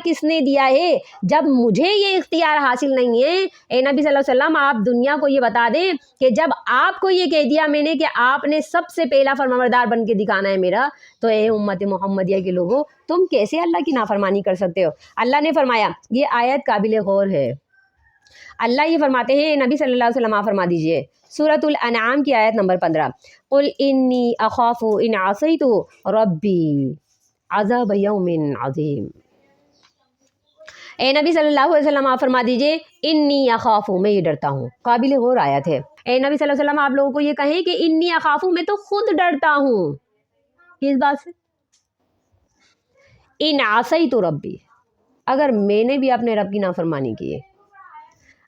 کس نے دیا ہے؟ جب مجھے یہ اختیار حاصل نہیں ہے، اے نبی صلی اللہ علیہ وسلم آپ دنیا کو یہ بتا دیں کہ جب آپ کو یہ کہہ دیا میں نے کہ آپ نے سب سے پہلا فرمانبردار بن کے دکھانا ہے میرا، تو اے امت محمدیہ کے لوگوں تم کیسے اللہ کی نافرمانی کر سکتے ہو؟ اللہ نے فرمایا، یہ آیت قابل غور ہے۔ اللہ یہ فرماتے ہیں، نبی صلی اللہ علیہ وسلم آپ فرما دیجئے، سورۃ الانعام کی آیت نمبر 15، قل انی اخاف ان عصیت ربی عذاب یوم عظیم۔ اے نبی صلی اللہ علیہ وسلم آپ فرما دیجئے، انی اخاف، میں یہ ڈرتا ہوں۔ قابل غور آیت ہے۔ اے نبی صلی اللہ علیہ وسلم آپ لوگوں کو یہ کہیں کہ انی اخاف، میں تو خود ڈرتا ہوں کس بات سے؟ ان عصیت ربی، اگر میں نے بھی اپنے رب کی نافرمانی کی ہے،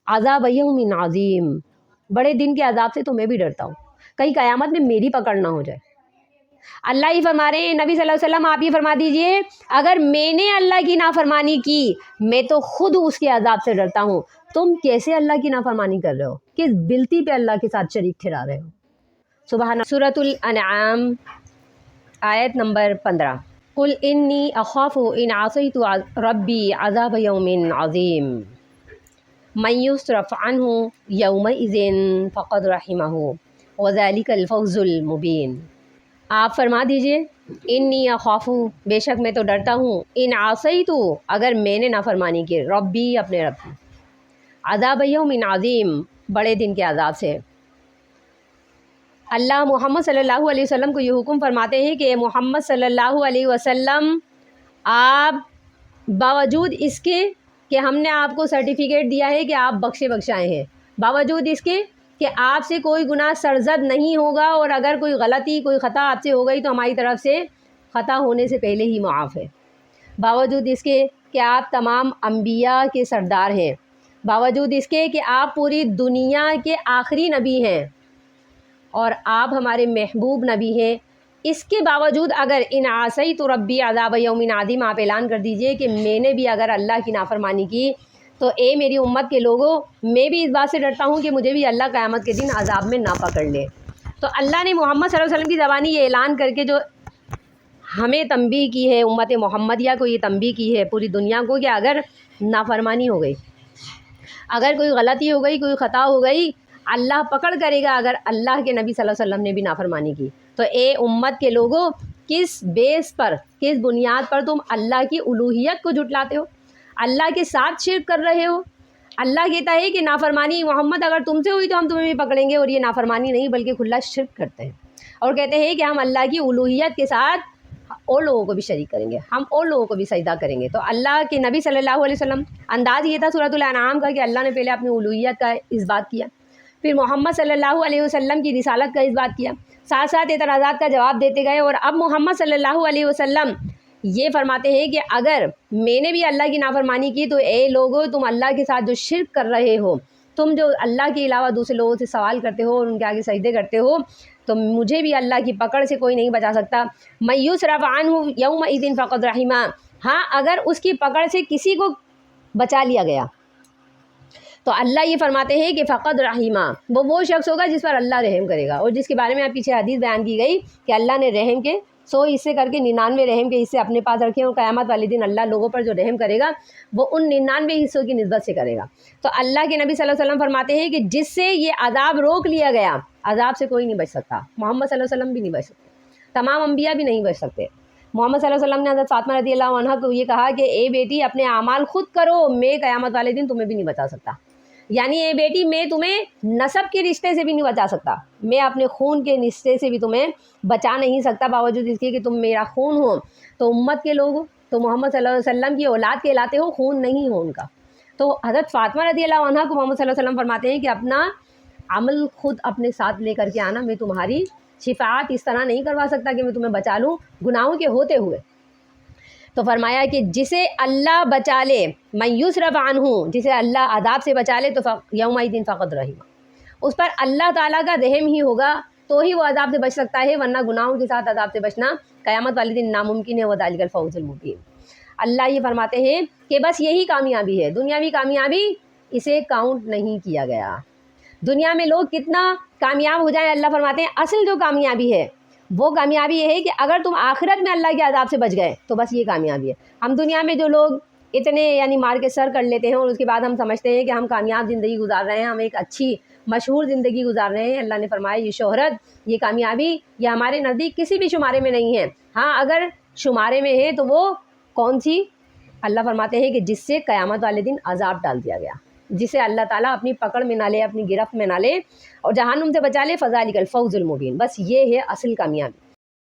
عذاب یوم عظیم، بڑے دن کے عذاب سے تو میں بھی ڈرتا ہوں، کہیں قیامت میں میری پکڑ نہ ہو جائے۔ اللہ ہی فرما رہے ہیں، نبی صلی اللہ علیہ وسلم آپ یہ فرما دیجئے، اگر میں نے اللہ کی نافرمانی کی میں تو خود اس کے عذاب سے ڈرتا ہوں، تم کیسے اللہ کی نافرمانی کر رہے ہو؟ کس بلتی پہ اللہ کے ساتھ شریک ٹھہرا رہے ہو؟ سبحان سورۃ الانعام آیت نمبر 15، قل انی اخاف ان عصیت ربی عذاب یوم عظیم من یصرف عنہ یومئذ فقد رحمہ وذلک الفوز المبین۔ آپ فرما دیجئے، انی اخاف، بے شک میں تو ڈرتا ہوں، ان عصیت، اگر میں نے نافرمانی کی، ربی، اپنے رب کی، عذاب یوم عظیم، بڑے دن کے عذاب سے۔ اللہ محمد صلی اللہ علیہ وسلم کو یہ حکم فرماتے ہیں کہ محمد صلی اللہ علیہ وسلم آپ باوجود اس کے کہ ہم نے آپ کو سرٹیفکیٹ دیا ہے کہ آپ بخشے بخشائے ہیں، باوجود اس کے کہ آپ سے کوئی گناہ سرزد نہیں ہوگا، اور اگر کوئی غلطی کوئی خطا آپ سے ہو گئی تو ہماری طرف سے خطا ہونے سے پہلے ہی معاف ہے، باوجود اس کے کہ آپ تمام انبیاء کے سردار ہیں، باوجود اس کے کہ آپ پوری دنیا کے آخری نبی ہیں اور آپ ہمارے محبوب نبی ہیں، اس کے باوجود اگر ان عصیت ربی عذاب یوم عظیم آپ اعلان کر دیجئے کہ میں نے بھی اگر اللہ کی نافرمانی کی تو اے میری امت کے لوگوں، میں بھی اس بات سے ڈرتا ہوں کہ مجھے بھی اللہ قیامت کے دن عذاب میں نہ پکڑ لے۔ تو اللہ نے محمد صلی اللہ علیہ وسلم کی زبانی یہ اعلان کر کے جو ہمیں تنبیہ کی ہے، امت محمدیہ کو یہ تنبیہ کی ہے، پوری دنیا کو، کہ اگر نافرمانی ہو گئی، اگر کوئی غلطی ہو گئی، کوئی خطا ہو گئی، اللہ پکڑ کرے گا اگر اللہ کے نبی صلی اللہ علیہ وسلم نے بھی نافرمانی کی۔ تو اے امت کے لوگوں، کس بیس پر، کس بنیاد پر تم اللہ کی الوہیت کو جھٹلاتے ہو، اللہ کے ساتھ شرک کر رہے ہو؟ اللہ کہتا ہے کہ نافرمانی محمد اگر تم سے ہوئی تو ہم تمہیں بھی پکڑیں گے، اور یہ نافرمانی نہیں بلکہ کھلا شرک کرتے ہیں، اور کہتے ہیں کہ ہم اللہ کی الوہیت کے ساتھ اور لوگوں کو بھی شریک کریں گے، ہم اور لوگوں کو بھی سجدہ کریں گے۔ تو اللہ کے نبی صلی اللہ علیہ وسلم انداز یہ تھا سورۃ الانعام کا کہ اللہ نے پہلے اپنی الوہیت کا اس بات کیا، پھر محمد صلی اللہ علیہ وسلم کی رسالت کا اس بات کیا، ساتھ ساتھ اعتراضات کا جواب دیتے گئے، اور اب محمد صلی اللہ علیہ وسلم یہ فرماتے ہیں کہ اگر میں نے بھی اللہ کی نافرمانی کی تو اے لوگو، تم اللہ کے ساتھ جو شرک کر رہے ہو، تم جو اللہ کے علاوہ دوسرے لوگوں سے سوال کرتے ہو اور ان کے آگے سجدے کرتے ہو، تو مجھے بھی اللہ کی پکڑ سے کوئی نہیں بچا سکتا۔ من یصرف عنہ یومئذ فقد رحمہ، ہاں اگر اس کی پکڑ سے کسی کو بچا لیا گیا تو اللہ یہ فرماتے ہیں کہ فقد رحمہ، وہ شخص ہوگا جس پر اللہ رحم کرے گا، اور جس کے بارے میں آپ پیچھے حدیث بیان کی گئی کہ اللہ نے رحم کے 100 حصے کر کے 99 رحم کے حصے اپنے پاس رکھے، اور قیامت والے دن اللہ لوگوں پر جو رحم کرے گا وہ ان 99 حصوں کی نسبت سے کرے گا۔ تو اللہ کے نبی صلی اللہ علیہ وسلم فرماتے ہیں کہ جس سے یہ عذاب روک لیا گیا، عذاب سے کوئی نہیں بچ سکتا، محمد صلی اللہ علیہ وسلم بھی نہیں بچ سکتے، تمام انبیاء بھی نہیں بچ سکتے۔ محمد صلی اللہ علیہ وسلم نے حضرت فاطمہ رضی اللہ عنہا کو یہ کہا کہ اے بیٹی اپنے اعمال خود کرو، میں قیامت والے دن تمہیں بھی نہیں بچا سکتا، یعنی اے بیٹی میں تمہیں نسب کے رشتے سے بھی نہیں بچا سکتا، میں اپنے خون کے رشتے سے بھی تمہیں بچا نہیں سکتا، باوجود اس کے کہ تم میرا خون ہو، تو امت کے لوگ ہو، تو محمد صلی اللہ علیہ وسلم کی اولاد کہلاتے ہو، خون نہیں ہو ان کا۔ تو حضرت فاطمہ رضی اللہ عنہا کو محمد صلی اللہ علیہ وسلم فرماتے ہیں کہ اپنا عمل خود اپنے ساتھ لے کر کے آنا، میں تمہاری شفاعت اس طرح نہیں کروا سکتا کہ میں تمہیں بچا لوں گناہوں کے ہوتے ہوئے۔ تو فرمایا کہ جسے اللہ بچا لے، من یصرف عنہ، جسے اللہ عذاب سے بچا لے تو یومئذ فقد رحمہ، اس پر اللہ تعالیٰ کا رحم ہی ہوگا تو ہی وہ عذاب سے بچ سکتا ہے، ورنہ گناہوں کے ساتھ عذاب سے بچنا قیامت والے دن ناممکن ہے، وذلک الفوز المبین۔ اللہ یہ فرماتے ہیں کہ بس یہی کامیابی ہے، دنیاوی کامیابی اسے کاؤنٹ نہیں کیا گیا۔ دنیا میں لوگ کتنا کامیاب ہو جائیں، اللہ فرماتے ہیں اصل جو کامیابی ہے وہ کامیابی یہ ہے کہ اگر تم آخرت میں اللہ کے عذاب سے بچ گئے تو بس یہ کامیابی ہے۔ ہم دنیا میں جو لوگ اتنے یعنی مار کے سر کر لیتے ہیں اور اس کے بعد ہم سمجھتے ہیں کہ ہم کامیاب زندگی گزار رہے ہیں، ہم ایک اچھی مشہور زندگی گزار رہے ہیں۔ اللہ نے فرمایا یہ شہرت، یہ کامیابی، یہ ہمارے نزدیک کسی بھی شمارے میں نہیں ہے۔ ہاں اگر شمارے میں ہے تو وہ کون سی؟ اللہ فرماتے ہیں کہ جس سے قیامت والے دن عذاب ڈال دیا گیا، جسے اللہ تعالیٰ اپنی پکڑ میں نہ لے، اپنی گرفت میں نہ لے اور جہنم سے بچا لے، فذالک الفوز المبین، بس یہ ہے اصل کامیابی۔